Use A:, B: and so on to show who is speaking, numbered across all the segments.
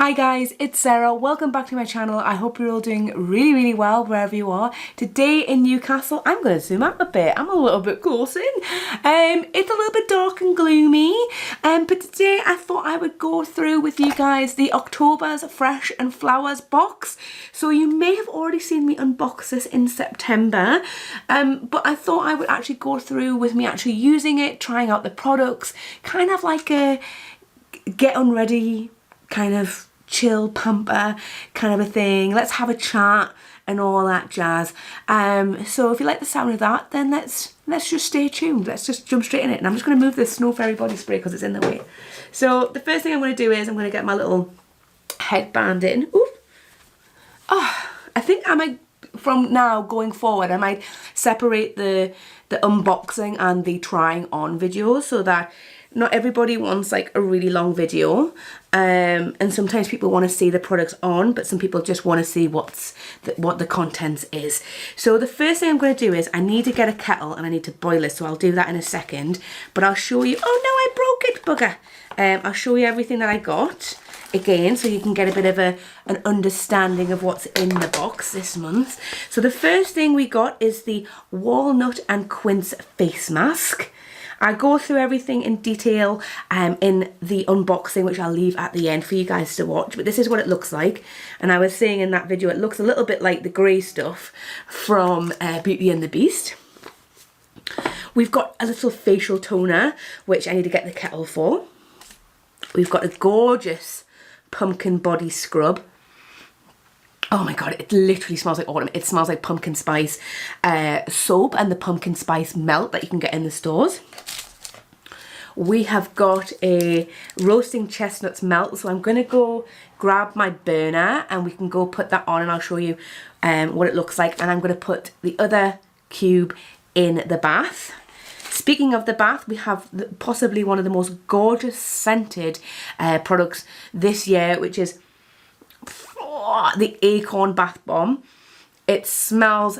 A: Hi guys, it's Sarah. Welcome back to my channel. I hope you're all doing really well wherever you are. Today in Newcastle, I'm going to zoom out a bit. I'm a little bit close in. It's a little bit dark and gloomy, but today I thought I would go through with you guys the October's Fresh and Flowers box. So you may have already seen me unbox this in September, but I thought I would actually go through with me actually using it, trying out the products, kind of like a get on ready, kind of chill, pamper kind of a thing. Let's have a chat and all that jazz. So if you like the sound of that, then let's just stay tuned. Let's just jump straight in it. And I'm just going to move this Snow Fairy body spray because it's in the way. So the first thing I'm going to do is I'm going to get my little headband in. Ooh. Oh, I think I might, from now going forward, I might separate the unboxing and the trying on videos so that not everybody wants like a really long video, and sometimes people want to see the products on, but some people just want to see what the contents is. So the first thing I'm going to do is I need to get a kettle and I need to boil it, so I'll do that in a second, but I'll show you. Oh no, I broke it, bugger. I'll show you everything that I got again so you can get a bit of an understanding of what's in the box this month. So the first thing we got is the walnut and quince face mask. I go through everything in detail in the unboxing, which I'll leave at the end for you guys to watch, but this is what it looks like. And I was saying in that video, it looks a little bit like the grey stuff from Beauty and the Beast. We've got a little facial toner, which I need to get the kettle for. We've got a gorgeous pumpkin body scrub. Oh my god, it literally smells like autumn. It smells like pumpkin spice soap and the pumpkin spice melt that you can get in the stores. We have got a roasting chestnuts melt, so I'm going to go grab my burner and we can go put that on and I'll show you what it looks like. And I'm going to put the other cube in the bath. Speaking of the bath, we have possibly one of the most gorgeous scented products this year, which is the Acorn Bath Bomb. It smells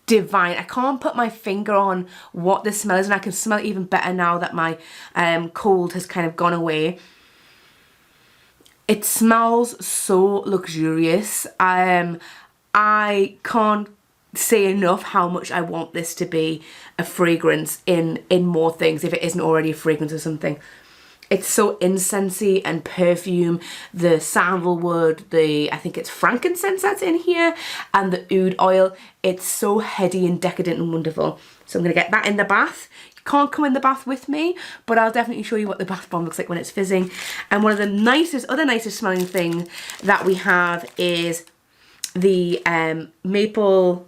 A: divine. I can't put my finger on what the smell is, and I can smell it even better now that my cold has kind of gone away. It smells so luxurious. I can't say enough how much I want this to be a fragrance in more things if it isn't already a fragrance or something. It's so incensey and perfume, the sandalwood, I think it's frankincense that's in here, and the oud oil. It's so heady and decadent and wonderful. So I'm going to get that in the bath. You can't come in the bath with me, but I'll definitely show you what the bath bomb looks like when it's fizzing. And one of the other nicest smelling thing that we have is the maple,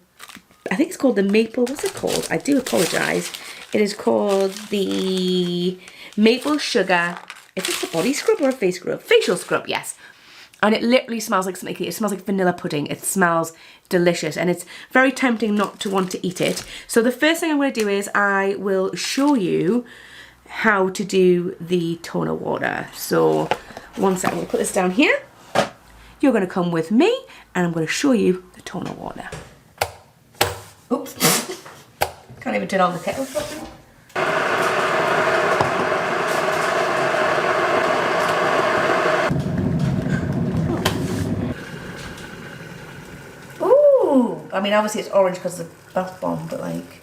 A: I think it's called the maple, what's it called? I do apologise. It is called the maple sugar. Is this a body scrub or a face scrub? Facial scrub, yes. And it literally smells like something. It smells like vanilla pudding. It smells delicious and it's very tempting not to want to eat it. So the first thing I'm going to do is I will show you how to do the toner water. So one second, we'll put this down here. You're going to come with me and I'm going to show you the toner water. Oops. Can't even turn on the kettle properly. I mean, obviously it's orange because of the bath bomb, but like,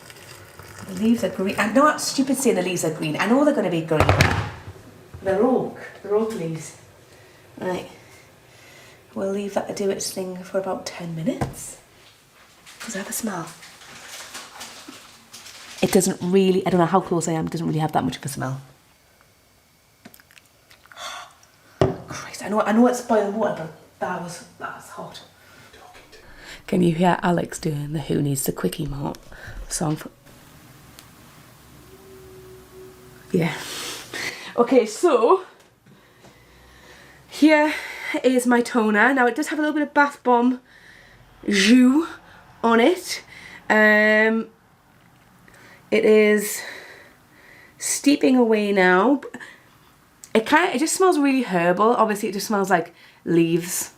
A: the leaves are green. I'm not stupid saying the leaves are green. I know they're going to be green. They're oak leaves. Right. We'll leave that to do its thing for about 10 minutes. Does it have a smell? It doesn't really, I don't know how close I am, it doesn't really have that much of a smell. Christ, I know it's boiling water, but that's hot. Can you hear Alex doing the Who Needs the Quickie Mart song? Yeah. Okay, so here is my toner. Now it does have a little bit of bath bomb jus on it. It is steeping away now. It just smells really herbal. Obviously it just smells like leaves.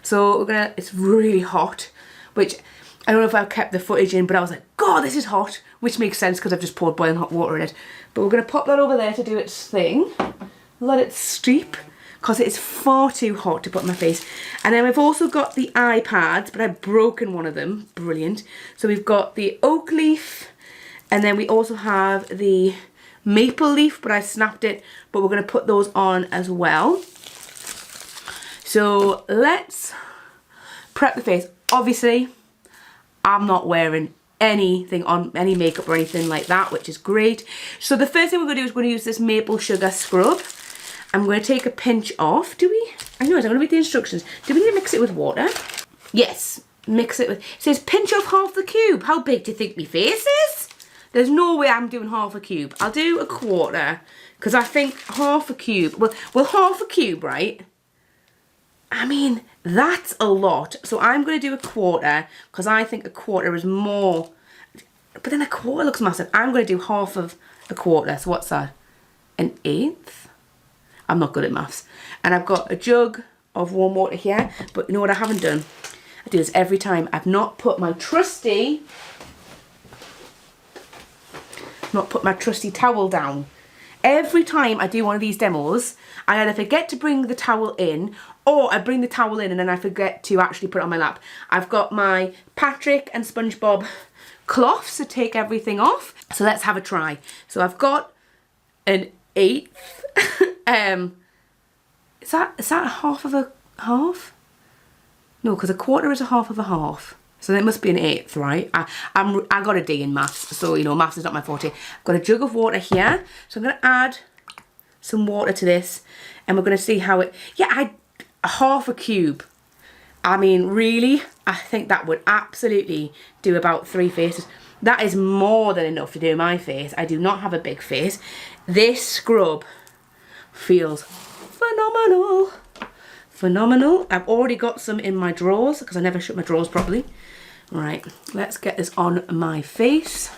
A: So it's really hot. Which, I don't know if I kept the footage in, but I was like, God, this is hot. Which makes sense because I've just poured boiling hot water in it. But we're going to pop that over there to do its thing. Let it steep. because it's far too hot to put on my face. And then we've also got the eye pads, but I've broken one of them. Brilliant. So we've got the oak leaf, and then we also have the maple leaf, but I snapped it, but we're going to put those on as well. So let's prep the face. Obviously, I'm not wearing anything on, any makeup or anything like that, which is great. So the first thing we're going to do is we're going to use this maple sugar scrub. I'm going to take a pinch off. Do we? I know, I'm going to read the instructions. Do we need to mix it with water? Yes, mix it with, it says pinch off half the cube. How big do you think my face is? There's no way I'm doing half a cube. I'll do a quarter, because I think half a cube, well half a cube, right? I mean, that's a lot. So I'm going to do a quarter, because I think a quarter is more, but then a quarter looks massive. I'm going to do half of a quarter. So what's that? An eighth? I'm not good at maths. And I've got a jug of warm water here, but you know what I haven't done? I do this every time. I've not put my trusty towel down. Every time I do one of these demos, I either forget to bring the towel in, or I bring the towel in and then I forget to actually put it on my lap. I've got my Patrick and SpongeBob cloths to take everything off. So let's have a try. So I've got an eighth. Is that a half of a half? No, because a quarter is a half of a half. So that must be an eighth, right? I got a D in maths, so you know, maths is not my forte. I've got a jug of water here, so I'm going to add some water to this, and we're going to see how it, yeah, half a cube. I mean, really, I think that would absolutely do about 3 faces. That is more than enough to do my face. I do not have a big face. This scrub feels phenomenal. Phenomenal. I've already got some in my drawers, because I never shut my drawers properly. Right, let's get this on my face.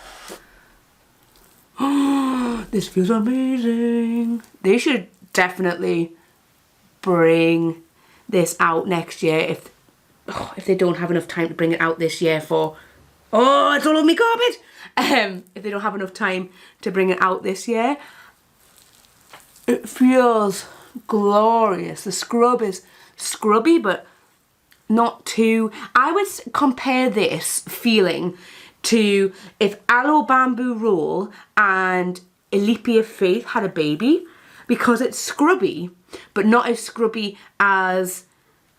A: Oh, this feels amazing. They should definitely bring this out next year if they don't have enough time to bring it out this year for, oh, it's all over me carpet. If they don't have enough time to bring it out this year. It feels glorious. The scrub is scrubby, but not too. I would compare this feeling to if Aloe Bamboo Roll and Elipia Faith had a baby, because it's scrubby, but not as scrubby as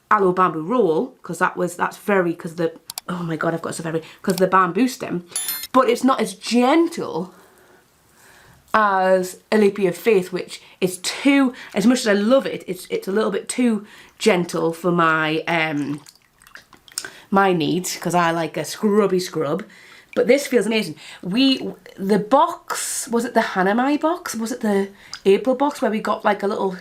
A: Aloe Bamboo Roll, because that's very, because the, oh my god, I've got so very, because of the bamboo stem, but it's not as gentle as Elipia Faith, which is too, as much as I love it, it's a little bit too gentle for my my needs, because I like a scrubby scrub. But this feels amazing. The box, was it the Hanamai box? Was it the April box where we got like a little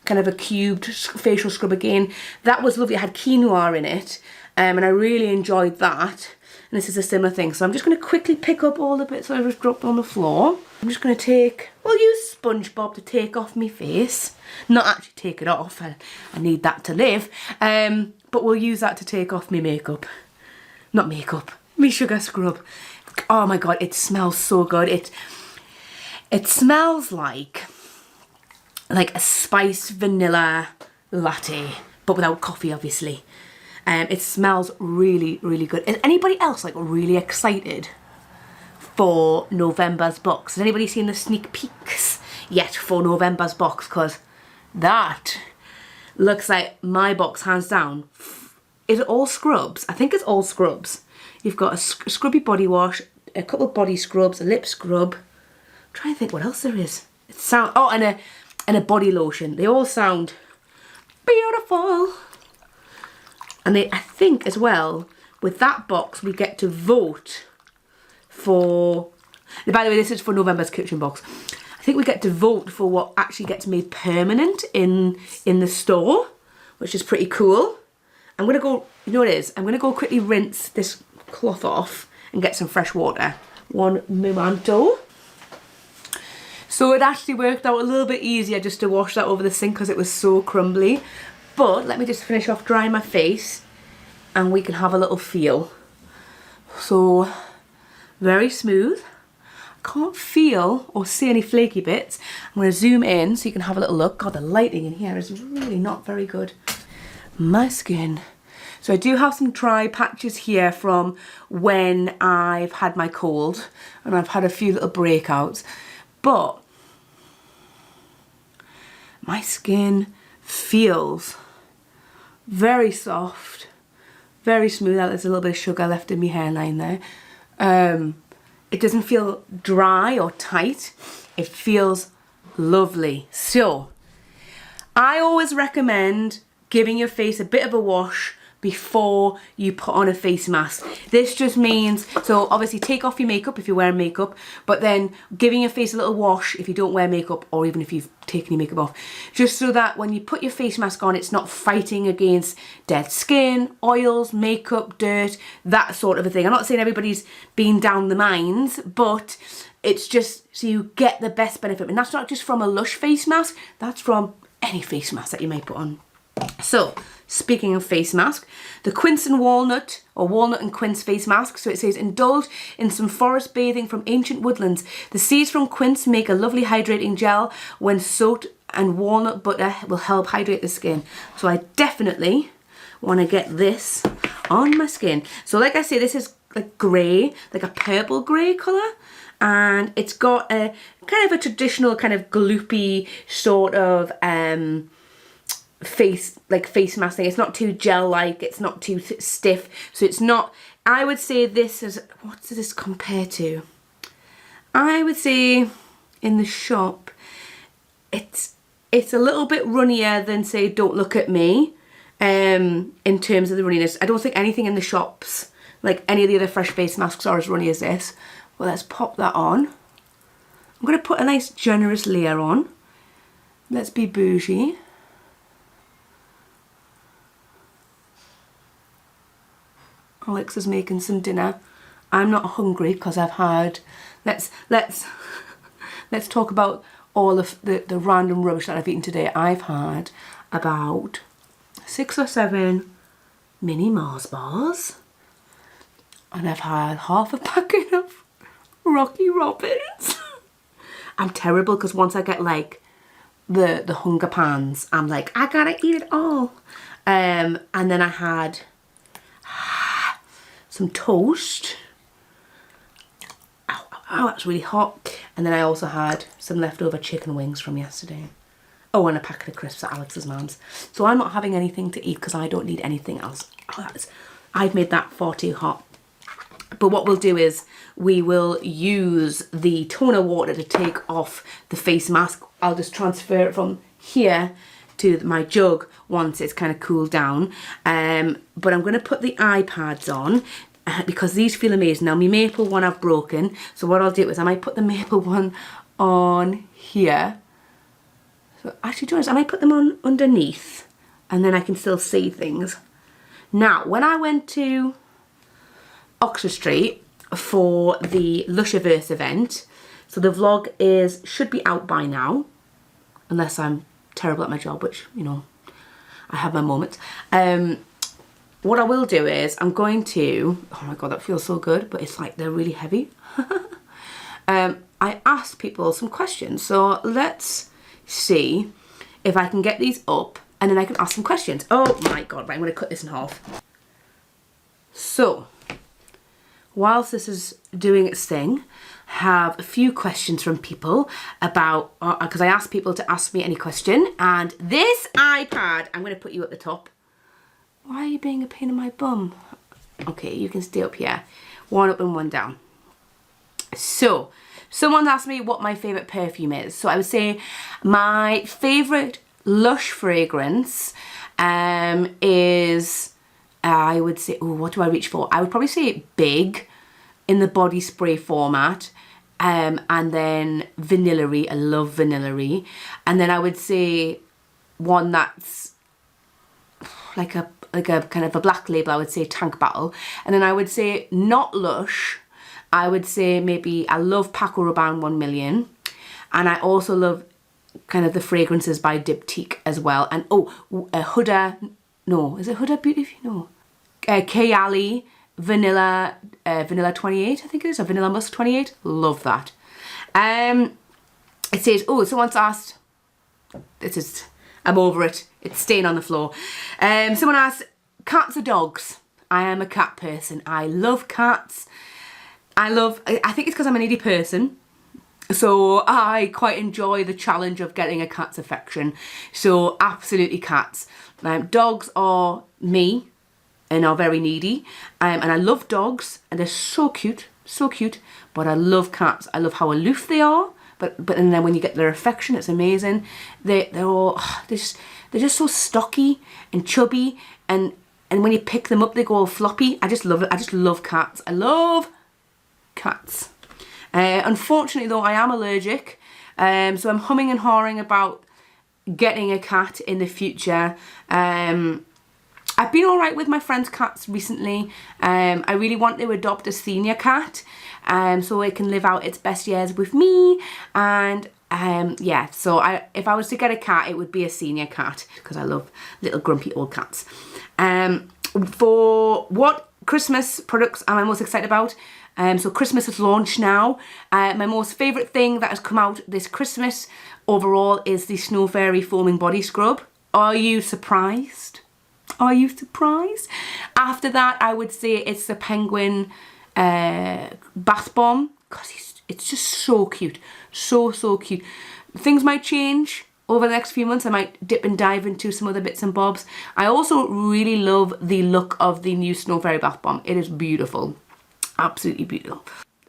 A: kind of a cubed facial scrub again? That was lovely. It had quinoa in it, and I really enjoyed that. And this is a similar thing. So I'm just going to quickly pick up all the bits that I just dropped on the floor. I'm just going to take, we'll use SpongeBob to take off my face. Not actually take it off, I need that to live. But we'll use that to take off my makeup. Not makeup, my sugar scrub. Oh my god, it smells so good. It smells like a spiced vanilla latte, but without coffee, obviously. It smells really, really good. Is anybody else like really excited for November's box? Has anybody seen the sneak peeks yet for November's box? Because that looks like my box, hands down. Is it all scrubs? I think it's all scrubs. You've got a scrubby body wash, a couple of body scrubs, a lip scrub. I'm trying to think what else there is. It sound, oh, and a body lotion. They all sound beautiful. And I think as well, with that box, we get to vote for, by the way, this is for November's kitchen box. I think we get to vote for what actually gets made permanent in the store, which is pretty cool. I'm going to go, you know what it is? I'm going to go quickly rinse this cloth off and get some fresh water. One momento. So it actually worked out a little bit easier just to wash that over the sink because it was so crumbly. But let me just finish off drying my face and we can have a little feel. So, very smooth. can't feel or see any flaky bits. I'm going to zoom in so you can have a little look. God, the lighting in here is really not very good. My skin. So I do have some dry patches here from when I've had my cold, and I've had a few little breakouts, but my skin feels very soft, very smooth. There's a little bit of sugar left in my hairline there. It doesn't feel dry or tight. It feels lovely. So I always recommend giving your face a bit of a wash before you put on a face mask. This just means, so obviously take off your makeup if you're wearing makeup, but then giving your face a little wash if you don't wear makeup, or even if you've taken your makeup off, just so that when you put your face mask on, it's not fighting against dead skin, oils, makeup, dirt, that sort of a thing. I'm not saying everybody's been down the mines, but it's just so you get the best benefit. And that's not just from a Lush face mask, that's from any face mask that you may put on. So, speaking of face mask, the quince and walnut, or walnut and quince face mask. So it says, indulge in some forest bathing from ancient woodlands. The seeds from quince make a lovely hydrating gel when soaked, and walnut butter will help hydrate the skin. So I definitely want to get this on my skin. So like I say, this is like grey, like a purple grey colour. And it's got a kind of a traditional kind of gloopy sort of face mask thing. It's not too gel like, it's not too stiff, so it's not, I would say this is, what does this compare to? I would say in the shop it's a little bit runnier than, say, Don't Look at Me, in terms of the runniness. I don't think anything in the shops, like any of the other fresh face masks, are as runny as this. Well, let's pop that on. I'm going to put a nice generous layer on. Let's be bougie. Alex is making some dinner. I'm not hungry because I've had, let's talk about all of the random rubbish that I've eaten today. I've had about 6 or 7 mini Mars bars, and I've had half a packet of Rocky Robins. I'm terrible because once I get like the hunger pans, I'm like, I gotta eat it all. And then I had some toast. Ow, ow, ow, that's really hot. And then I also had some leftover chicken wings from yesterday. Oh, and a packet of crisps at Alex's mum's. So I'm not having anything to eat because I don't need anything else. Oh, I've made that far too hot. But what we'll do is we will use the toner water to take off the face mask. I'll just transfer it from here to my jug once it's kind of cooled down. But I'm going to put the eye pads on because these feel amazing. Now, my maple one I've broken, so what I'll do is I might put the maple one on here. So actually, I might put them on underneath and then I can still see things. Now, when I went to Oxford Street for the Lushiverse event, so the vlog should be out by now, unless I'm terrible at my job, which, you know, I have my moments. What I will do is I'm going to, oh my god, that feels so good, but it's like they're really heavy. I asked people some questions, so let's see if I can get these up and then I can ask some questions. Oh my god, right, I'm going to cut this in half. So, whilst this is doing its thing, have a few questions from people about, because I asked people to ask me any question, and this iPad, I'm going to put you at the top. Why are you being a pain in my bum? Okay, you can stay up here. One up and one down. So, someone asked me what my favourite perfume is. So I would say my favourite Lush fragrance is, I would say, oh, what do I reach for? I would probably say Big in the body spray format. And then Vanillary, I love Vanillary. And then I would say one that's like a kind of a black label, I would say Tank Battle. And then I would say not Lush, I would say maybe I love Paco Rabanne 1 Million. And I also love kind of the fragrances by Diptyque as well. And oh, Huda, no, is it Huda Beauty? No. Kayali Vanilla 28, I think it is, or Vanilla Musk 28. Love that. It says, oh, someone's asked, I'm over it, it's staying on the floor. Someone asked, cats or dogs? I am a cat person. I love cats. I think it's because I'm a needy person. So I quite enjoy the challenge of getting a cat's affection. So absolutely cats. Dogs are me and are very needy. And I love dogs and they're so cute, but I love cats. I love how aloof they are. But and then when you get their affection, it's amazing. They're just so stocky and chubby, and when you pick them up, they go all floppy. I just love it. I just love cats. I love cats. Unfortunately, though, I am allergic, so I'm humming and hawing about getting a cat in the future. I've been all right with my friend's cats recently. I really want to adopt a senior cat, so it can live out its best years with me. And yeah, so if I was to get a cat, it would be a senior cat because I love little grumpy old cats. For what Christmas products am I most excited about? So Christmas has launched now. My most favourite thing that has come out this Christmas overall is the Snow Fairy Foaming Body Scrub. Are you surprised? Are you surprised? After that, I would say it's the Penguin Bath Bomb, because it's just so cute. So cute. Things might change over the next few months. I might dip and dive into some other bits and bobs. I also really love the look of the new Snow Fairy Bath Bomb. It is beautiful. Absolutely beautiful.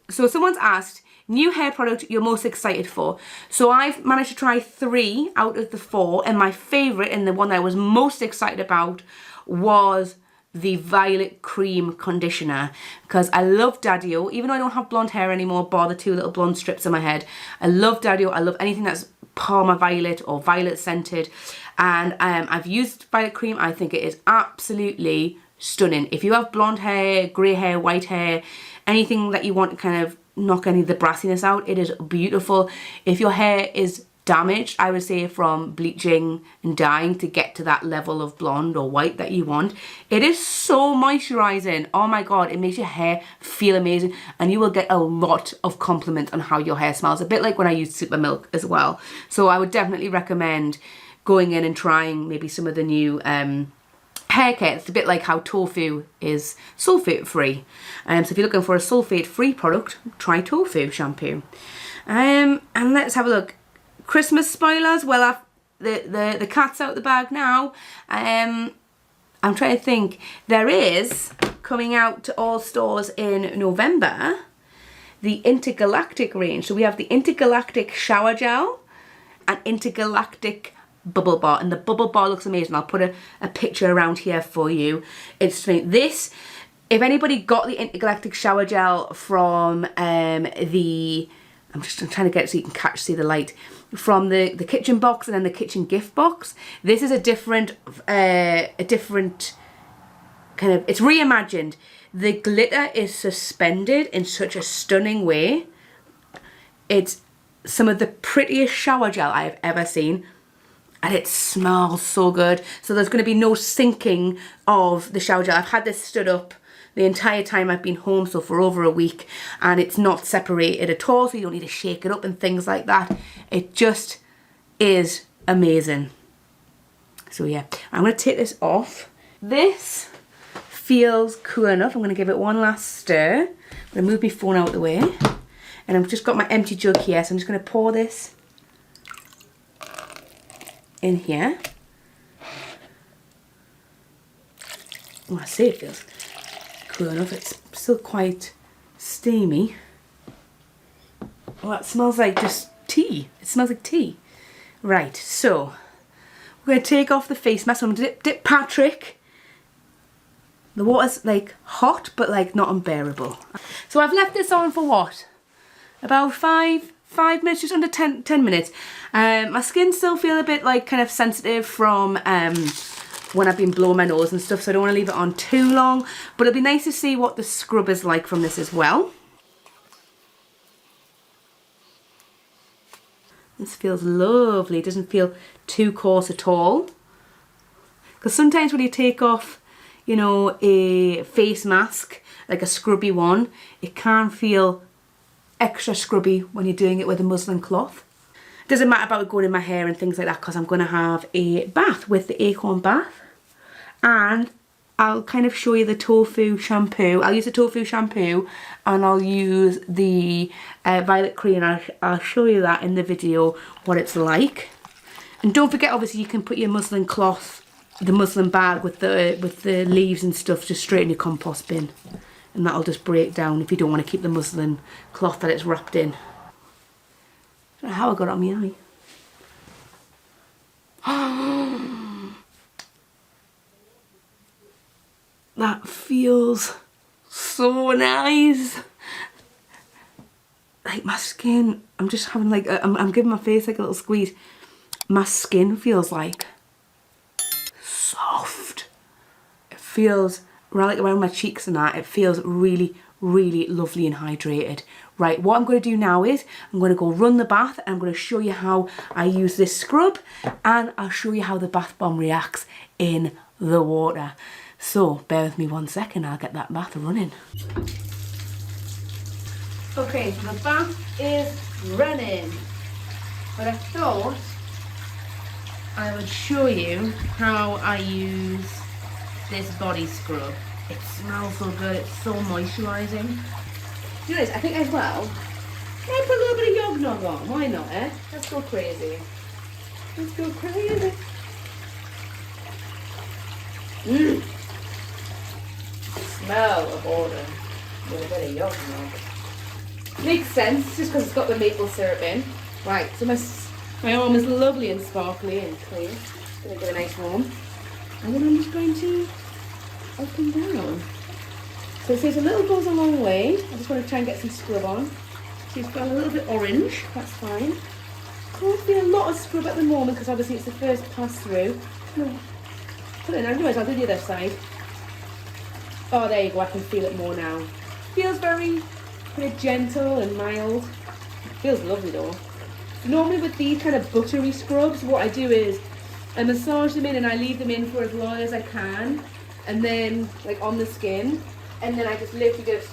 A: So someone's asked, new hair product you're most excited for. So I've managed to try 3 out of the 4, and my favourite and the one that I was most excited about was the Violet Cream Conditioner, because I love Daddy-O. Even though I don't have blonde hair anymore, bar the 2 little blonde strips on my head, I love Daddy-O. I love anything that's Parma Violet or violet scented, and I've used Violet Cream. I think it is absolutely stunning. If you have blonde hair, grey hair, white hair, anything that you want to kind of knock any of the brassiness out, it is beautiful. If your hair is damaged, I would say from bleaching and dyeing to get to that level of blonde or white that you want, it is so moisturizing. Oh my god, it makes your hair feel amazing, and you will get a lot of compliments on how your hair smells, a bit like when I used Super Milk as well. So I would definitely recommend going in and trying maybe some of the new hair care. It's a bit like how tofu is sulfate free. So if you're looking for a sulfate free product, try tofu shampoo. And let's have a look. Christmas spoilers. Well, the cat's out the bag now. I'm trying to think. There is coming out to all stores in November the Intergalactic range. So we have the Intergalactic shower gel and Intergalactic bubble bar, and the bubble bar looks amazing. I'll put a picture around here for you. It's this. If anybody got the Intergalactic shower gel from I'm trying to get it so you can see the light, from the kitchen box and then the kitchen gift box, this is a different kind of, it's reimagined. The glitter is suspended in such a stunning way. It's some of the prettiest shower gel I have ever seen, and it smells so good. So there's going to be no sinking of the shower gel. I've had this stood up the entire time I've been home, so for over a week, and it's not separated at all, so you don't need to shake it up and things like that. It just is amazing. So yeah, I'm going to take this off. This feels cool enough. I'm going to give it one last stir. I'm going to move my phone out of the way, and I've just got my empty jug here, so I'm just going to pour this in here. Oh, I say it feels cool enough. It's still quite steamy. Oh, it smells like just tea. It smells like tea. Right, so we're going to take off the face mask. I'm going to dip Patrick. The water's like hot, but like not unbearable. So I've left this on for what? About 5 minutes, just under 10 minutes. My skin still feel a bit like kind of sensitive from when I've been blowing my nose and stuff, so I don't want to leave it on too long, but it'll be nice to see what the scrub is like from this as well. This feels lovely. It doesn't feel too coarse at all, because sometimes when you take off, you know, a face mask, like a scrubby one, it can feel extra scrubby when you're doing it with a muslin cloth. Doesn't matter about it going in my hair and things like that, because I'm going to have a bath with the Acorn bath. And I'll kind of show you the tofu shampoo. I'll use the tofu shampoo and I'll use the violet cream. I'll show you that in the video, what it's like. And don't forget, obviously, you can put your muslin cloth, the muslin bag with the leaves and stuff just straight in your compost bin. And that'll just break down if you don't want to keep the muslin cloth that it's wrapped in. I don't know how I got it on my eye. That feels so nice. Like my skin, I'm just having like, I'm giving my face like a little squeeze. My skin feels like soft. It feels, like around my cheeks and that, it feels really, really lovely and hydrated. Right, what I'm going to do now is I'm going to go run the bath and I'm going to show you how I use this scrub, and I'll show you how the bath bomb reacts in the water. So bear with me 1 second, I'll get that bath running. Okay, so the bath is running, but I thought I would show you how I use this body scrub. It smells so good, it's so moisturising. You know this, I think as well, can I put a little bit of yog nog on? Why not, eh? Let's go crazy. Let's go crazy. Smell of water with a bit of yog nog. Makes sense, just because it's got the maple syrup in. Right, so my arm is lovely and sparkly and clear. Gonna give it a nice warm. And then I'm just going to up and down. So it says a little goes a long way. I just want to try and get some scrub on. So you've got a little bit orange, that's fine. Can't be a lot of scrub at the moment because obviously it's the first pass through. No. Put it in, otherwise I'll do the other side. Oh, there you go, I can feel it more now. Feels very kind of gentle and mild. Feels lovely though. Normally with these kind of buttery scrubs, what I do is I massage them in and I leave them in for as long as I can, and then like on the skin, and then I just literally just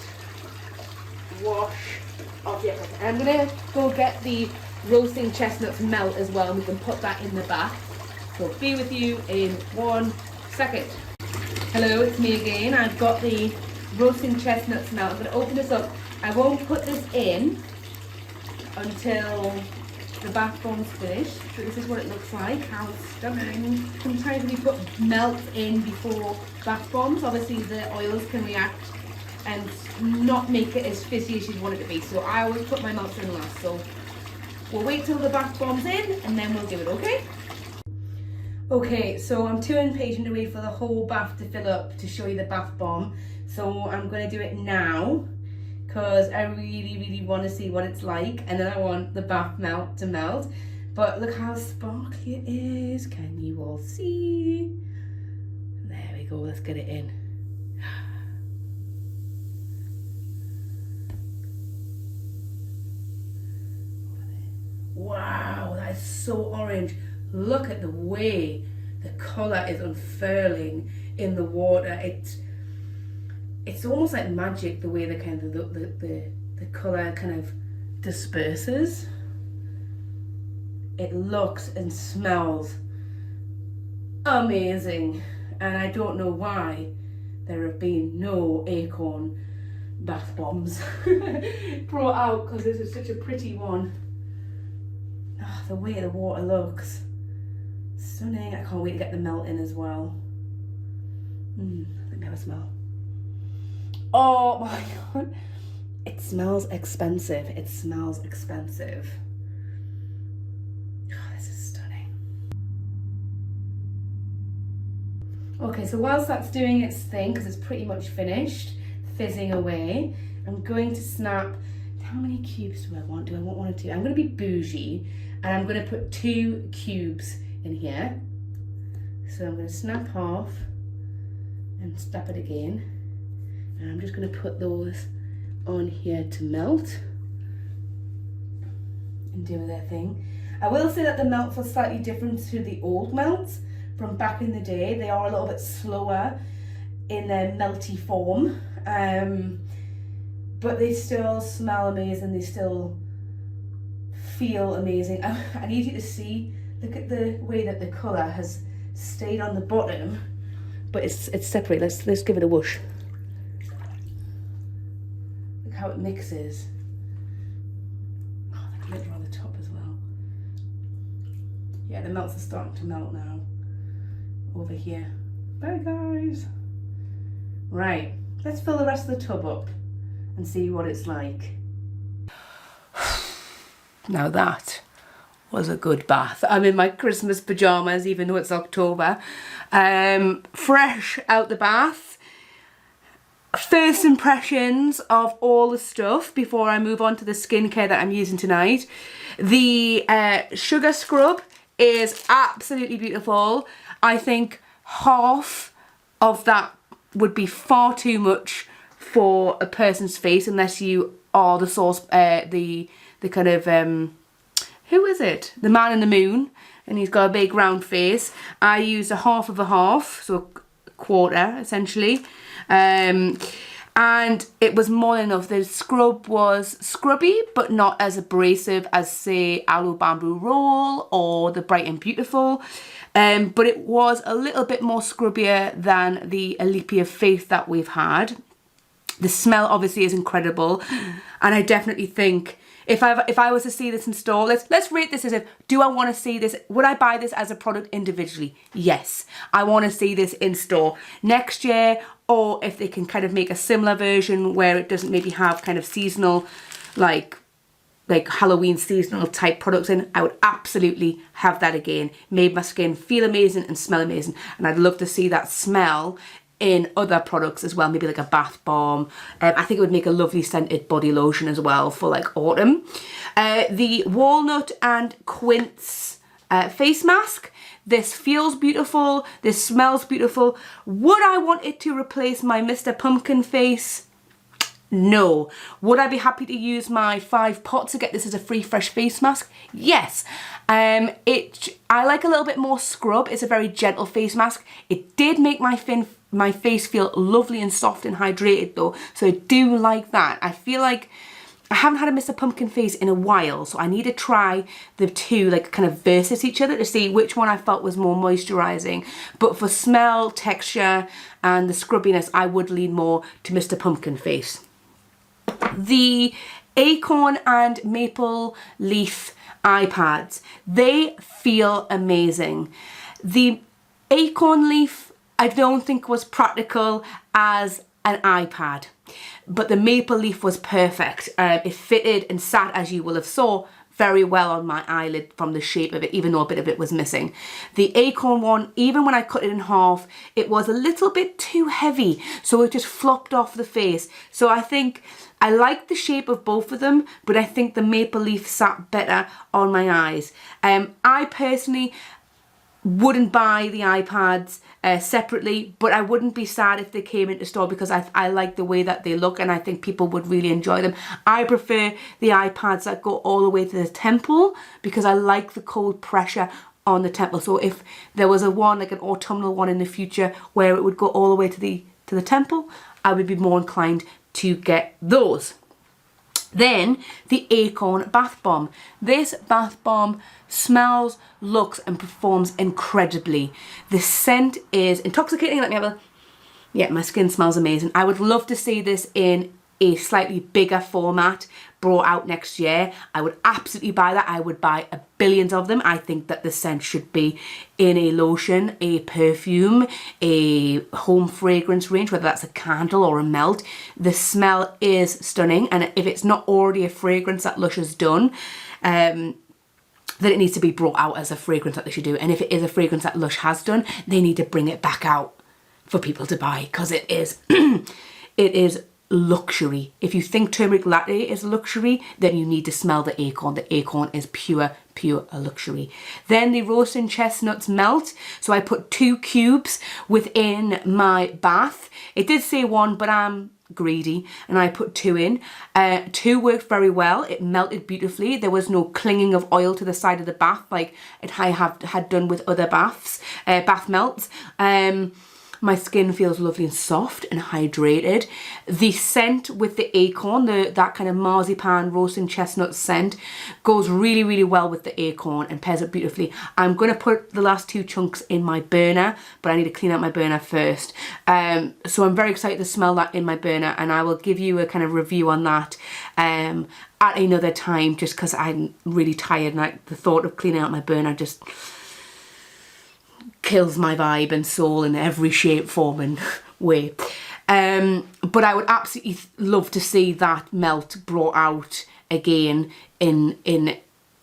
A: wash off the excess. And I'm gonna go get the roasting chestnuts melt as well, and we can put that in the bath. So be with you in 1 second. Hello, it's me again. I've got the roasting chestnuts melt. I'm gonna open this up. I won't put this in until the bath bomb's finished. So this is what it looks like. How stunning. Sometimes we put melt in before bath bombs, obviously the oils can react and not make it as fizzy as you'd want it to be. So I always put my melts in last. So we'll wait till the bath bomb's in and then we'll do it, okay? Okay, so I'm too impatient to wait for the whole bath to fill up to show you the bath bomb. So I'm going to do it now, because I really, really want to see what it's like, and then I want the bath melt to melt. But look how sparkly it is. Can you all see? There we go, let's get it in. Wow, that is so orange. Look at the way the colour is unfurling in the water. It's almost like magic, the way the kind of the colour kind of disperses. It looks and smells amazing, and I don't know why there have been no acorn bath bombs brought out, because this is such a pretty one. Oh, the way the water looks, stunning. I can't wait to get the melt in as well. Let me have a smell. Oh my god, it smells expensive. It smells expensive. Oh, this is stunning. Okay, so whilst that's doing its thing, because it's pretty much finished fizzing away, I'm going to snap. How many cubes do I want? Do I want 1 or 2? I'm going to be bougie, and I'm going to put 2 cubes in here. So I'm going to snap half and snap it again. And I'm just going to put those on here to melt and do their thing. I will say that the melts are slightly different to the old melts from back in the day. They are a little bit slower in their melty form. but they still smell amazing. They still feel amazing. I need you to see, look at the way that the colour has stayed on the bottom, but it's separate. Let's give it a whoosh. Look how it mixes. Oh, the glitter on the top as well. Yeah, the melts are starting to melt now over here. Bye guys. Right, let's fill the rest of the tub up and see what it's like. Now that was a good bath. I'm in my Christmas pyjamas even though it's October. Fresh out the bath. First impressions of all the stuff before I move on to the skincare that I'm using tonight. The sugar scrub is absolutely beautiful. I think half of that would be far too much for a person's face unless you are the source, the kind of, who is it? The man in the moon, and he's got a big round face. I used a half of a half, so a quarter essentially. And it was more than enough. The scrub was scrubby, but not as abrasive as, say, Aloe Bamboo Roll or the Bright and Beautiful. But it was a little bit more scrubbier than the Alipia Faith that we've had. The smell obviously is incredible, and I definitely think if I was to see this in store, let's rate this as if, do I want to see this? Would I buy this as a product individually? Yes, I want to see this in store next year, or if they can kind of make a similar version where it doesn't maybe have kind of seasonal, like Halloween seasonal type products in, I would absolutely have that again. Made my skin feel amazing and smell amazing, and I'd love to see that smell in other products as well, maybe like a bath bomb. I think it would make a lovely scented body lotion as well for like autumn. The walnut and quince face mask. This feels beautiful, this smells beautiful. Would I want it to replace my Mr. Pumpkin face? No. Would I be happy to use my 5 pots to get this as a free fresh face mask? Yes. I like a little bit more scrub. It's a very gentle face mask. It did make my face feel lovely and soft and hydrated though, so I do like that. I feel like I haven't had a Mr. Pumpkin face in a while, so I need to try the two like kind of versus each other to see which one I felt was more moisturising. But for smell, texture and the scrubbiness, I would lean more to Mr. Pumpkin face. The acorn and maple leaf eye pads, they feel amazing. The acorn leaf I don't think was practical as an iPad, but the maple leaf was perfect. It fitted and sat, as you will have saw, very well on my eyelid from the shape of it, even though a bit of it was missing. The acorn one, even when I cut it in half, it was a little bit too heavy, so it just flopped off the face. So I think I like the shape of both of them, but I think the maple leaf sat better on my eyes. I personally wouldn't buy the iPads separately, but I wouldn't be sad if they came into store because I like the way that they look and I think people would really enjoy them. I prefer the iPads that go all the way to the temple because I like the cold pressure on the temple. So if there was a one, like an autumnal one in the future where it would go all the way to the temple, I would be more inclined to get those. Then the acorn bath bomb. This bath bomb smells, looks and performs incredibly. The scent is intoxicating. Let me have a... Yeah, my skin smells amazing. I would love to see this in a slightly bigger format brought out next year. I would absolutely buy that. I would buy billions of them. I think that the scent should be in a lotion, a perfume, a home fragrance range, whether that's a candle or a melt. The smell is stunning, and if it's not already a fragrance that Lush has done, then it needs to be brought out as a fragrance that they should do. And if it is a fragrance that Lush has done, they need to bring it back out for people to buy, because it is it is luxury. If you think turmeric latte is luxury, then you need to smell the acorn. The acorn is pure luxury. Then the roasting chestnuts melt. So I put 2 cubes within my bath. It did say 1, but I'm greedy and I put 2 in. 2 worked very well. It melted beautifully. There was no clinging of oil to the side of the bath like I had done with other bath melts. My skin feels lovely and soft and hydrated. The scent with the acorn, that kind of marzipan roasting chestnut scent, goes really, really well with the acorn and pairs up beautifully. I'm going to put the last 2 chunks in my burner, but I need to clean out my burner first. So I'm very excited to smell that in my burner, and I will give you a kind of review on that at another time, just because I'm really tired and like the thought of cleaning out my burner just kills my vibe and soul in every shape, form and way. But I would absolutely love to see that melt brought out again in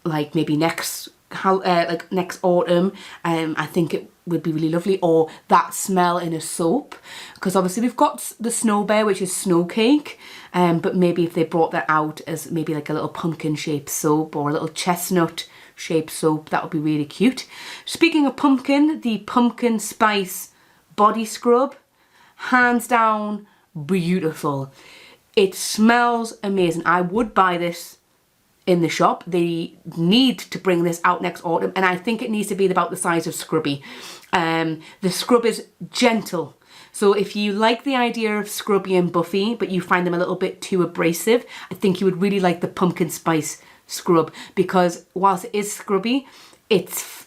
A: like maybe next autumn. I think it would be really lovely, or that smell in a soap, because obviously we've got the Snow Bear, which is snow cake, but maybe if they brought that out as maybe like a little pumpkin shaped soap or a little chestnut shaped soap, that would be really cute. Speaking of pumpkin, the pumpkin spice body scrub, hands down beautiful. It smells amazing. I would buy this in the shop. They need to bring this out next autumn, and I think it needs to be about the size of Scrubby. The scrub is gentle, so if you like the idea of Scrubby and Buffy but you find them a little bit too abrasive, I think you would really like the pumpkin spice scrub, because whilst it is scrubby, it's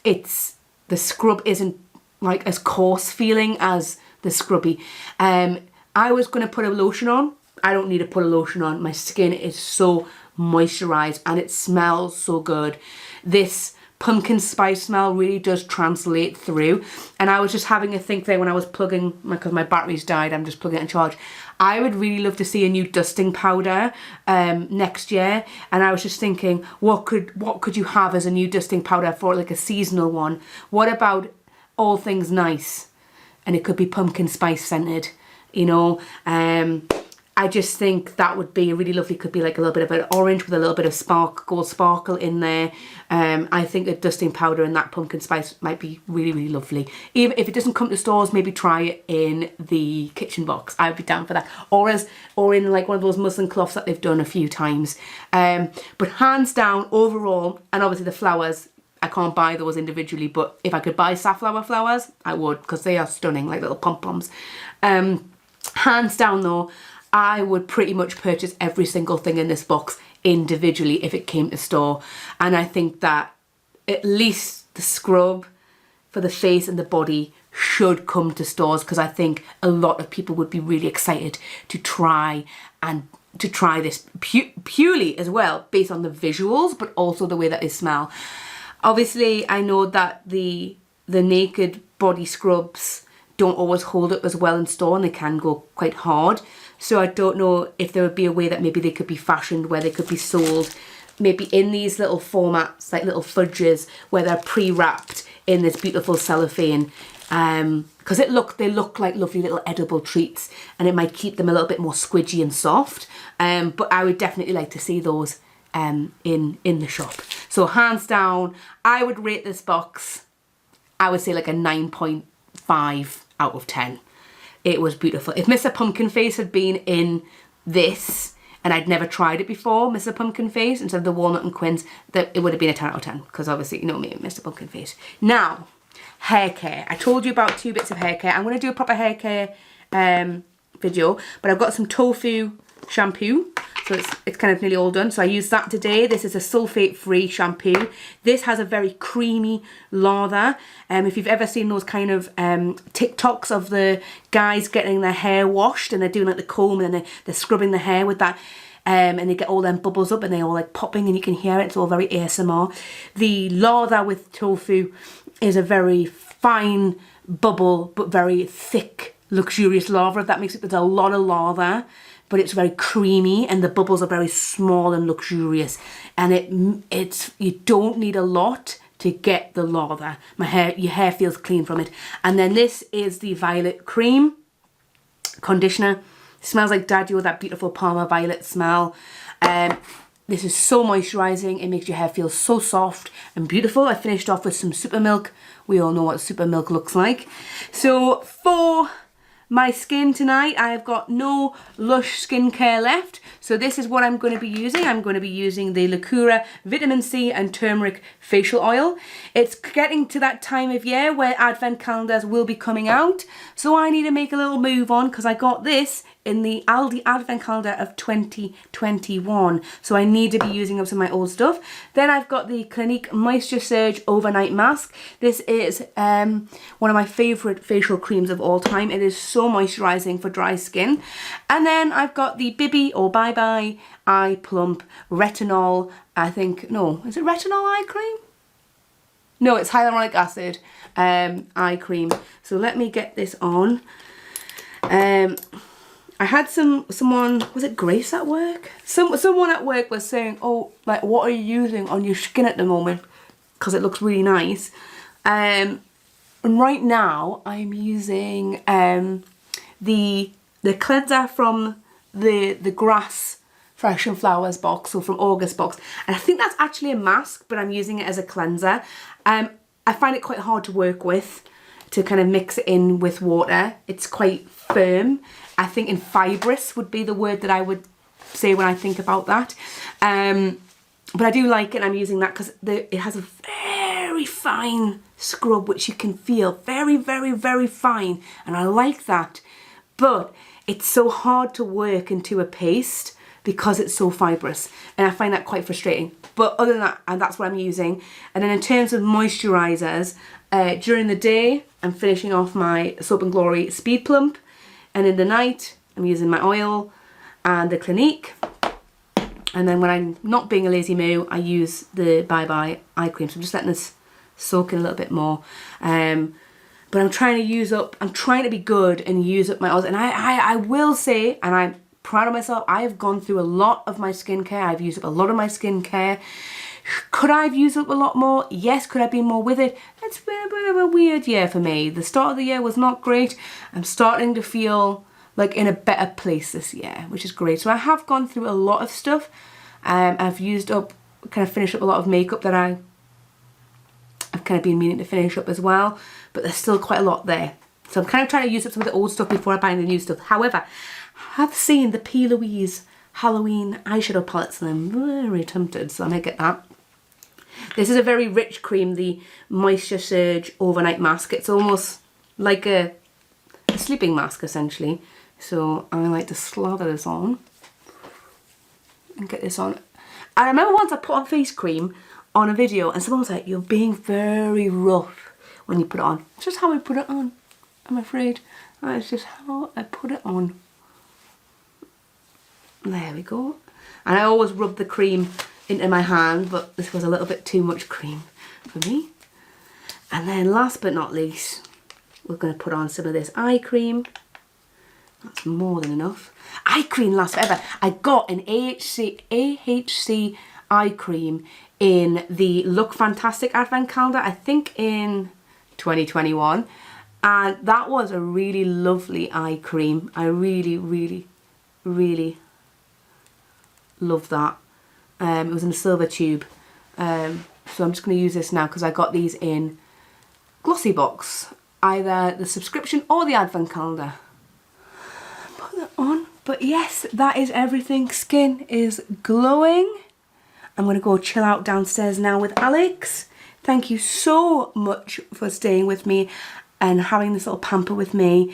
A: the scrub isn't like as coarse feeling as the Scrubby. I was going to put a lotion on. I don't need to put a lotion on. My skin is so moisturized and it smells so good. This pumpkin spice smell really does translate through, and I was just having a think there when I was plugging, because my batteries died, I'm just plugging it in charge. I would really love to see a new dusting powder next year, and I was just thinking, what could you have as a new dusting powder for like a seasonal one? What about All Things Nice? And it could be pumpkin spice scented, you know. I just think that would be really lovely. Could be like a little bit of an orange with a little bit of gold sparkle in there. I think a dusting powder and that pumpkin spice might be really, really lovely. Even if it doesn't come to stores, maybe try it in the kitchen box. I'd be down for that. Or in like one of those muslin cloths that they've done a few times. But hands down, overall, and obviously the flowers, I can't buy those individually, but if I could buy safflower flowers, I would, because they are stunning, like little pom-poms. Hands down though, I would pretty much purchase every single thing in this box individually if it came to store. And I think that at least the scrub for the face and the body should come to stores, because I think a lot of people would be really excited to try this purely as well, based on the visuals, but also the way that they smell. Obviously, I know that the naked body scrubs don't always hold up as well in store, and they can go quite hard. So I don't know if there would be a way that maybe they could be fashioned where they could be sold maybe in these little formats, like little fudges, where they're pre-wrapped in this beautiful cellophane. Because they look like lovely little edible treats, and it might keep them a little bit more squidgy and soft. But I would definitely like to see those in the shop. So hands down, I would rate this box, I would say like a 9.5 out of 10. It was beautiful. If Mr. Pumpkin Face had been in this and I'd never tried it before, Mr. Pumpkin Face, instead of the walnut and quince, that it would have been a 10 out of 10, because obviously you know me, Mr. Pumpkin Face. Now, hair care. I told you about 2 bits of hair care. I'm going to do a proper hair care video, but I've got some tofu shampoo. So it's kind of nearly all done. So I used that today. This is a sulfate-free shampoo. This has a very creamy lather. If you've ever seen those kind of TikToks of the guys getting their hair washed, and they're doing like the comb, and then they're scrubbing the hair with that, and they get all them bubbles up and they're all like popping and you can hear it. It's all very ASMR. The lather with tofu is a very fine bubble but very thick, luxurious lather, if that makes it. There's a lot of lather, but it's very creamy, and the bubbles are very small and luxurious, and you don't need a lot to get the lather. Your hair feels clean from it. And then this is the Violet Cream conditioner. It smells like Daddy, with that beautiful Parma Violet smell. This is so moisturising. It makes your hair feel so soft and beautiful. I finished off with some Super Milk. We all know what Super Milk looks like. So for my skin tonight, I have got no Lush skincare left. So this is what I'm going to be using. I'm going to be using the Lacura Vitamin C and Turmeric Facial Oil. It's getting to that time of year where advent calendars will be coming out. So I need to make a little move on because I got this in the Aldi advent calendar of 2021. So I need to be using up some of my old stuff. Then I've got the Clinique Moisture Surge Overnight Mask. This is one of my favourite facial creams of all time. It is so moisturising for dry skin. And then I've got the Bibi or Bye Bye Eye Plump Retinol, I think, no, is it retinol eye cream? No, it's hyaluronic acid eye cream. So let me get this on. I had someone, was it Grace at work? Someone at work was saying, oh, like, what are you using on your skin at the moment? Because it looks really nice. And right now, I'm using the cleanser from the Grass Fresh and Flowers box, so from August box. And I think that's actually a mask, but I'm using it as a cleanser. I find it quite hard to work with, to kind of mix it in with water. It's quite firm. I think and fibrous would be the word that I would say when I think about that. But I do like it. I'm using that because it has a very fine scrub, which you can feel very, very, very fine. And I like that. But it's so hard to work into a paste because it's so fibrous. And I find that quite frustrating. But other than that, and that's what I'm using. And then in terms of moisturisers, during the day, I'm finishing off my Soap & Glory Speed Plump. And in the night, I'm using my oil and the Clinique. And then when I'm not being a lazy moo, I use the Bye Bye eye cream. So I'm just letting this soak in a little bit more. But I'm trying to be good and use up my oils. And I will say, and I'm proud of myself, I have gone through a lot of my skincare. I've used up a lot of my skincare. Could I have used up a lot more? Yes. Could I have been more with it? It's been a bit of a weird year for me. The start of the year was not great. I'm starting to feel like in a better place this year, which is great. So I have gone through a lot of stuff. I've used up, kind of finished up a lot of makeup that I've kind of been meaning to finish up as well. But there's still quite a lot there. So I'm kind of trying to use up some of the old stuff before I buy the new stuff. However, I have seen the P. Louise Halloween eyeshadow palettes and I'm very tempted. So I may get that. This is a very rich cream, the Moisture Surge Overnight Mask. It's almost like a sleeping mask, essentially. So I like to slather this on and get this on. I remember once I put on face cream on a video and someone was like, you're being very rough when you put it on. It's just how I put it on, I'm afraid. That's just how I put it on. There we go. And I always rub the cream into my hand, but this was a little bit too much cream for me. And then last but not least, we're going to put on some of this eye cream. That's more than enough. Eye cream lasts forever. I got an AHC eye cream in the Look Fantastic Advent Calendar, I think in 2021. And that was a really lovely eye cream. I really, really, really love that. It was in a silver tube. So I'm just going to use this now because I got these in Glossy Box. Either the subscription or the advent calendar. Put that on. But yes, that is everything. Skin is glowing. I'm going to go chill out downstairs now with Alex. Thank you so much for staying with me and having this little pamper with me.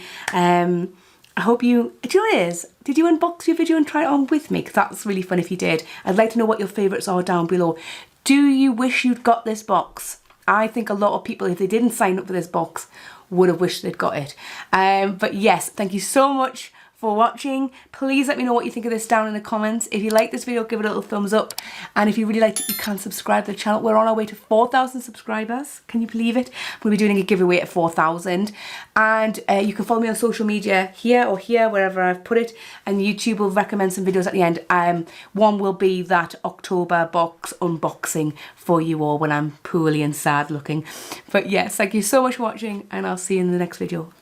A: I hope you, do you know what it is? Did you unbox your video and try it on with me? Because that's really fun if you did. I'd like to know what your favourites are down below. Do you wish you'd got this box? I think a lot of people, if they didn't sign up for this box, would have wished they'd got it. But yes, thank you so much for watching. Please let me know what you think of this down in the comments. If you like this video, give it a little thumbs up. And if you really liked it, you can subscribe to the channel. We're on our way to 4,000 subscribers. Can you believe it? We'll be doing a giveaway at 4,000. And you can follow me on social media here or here, wherever I've put it. And YouTube will recommend some videos at the end. One will be that October box unboxing for you all when I'm poorly and sad looking. But yes, thank you so much for watching and I'll see you in the next video.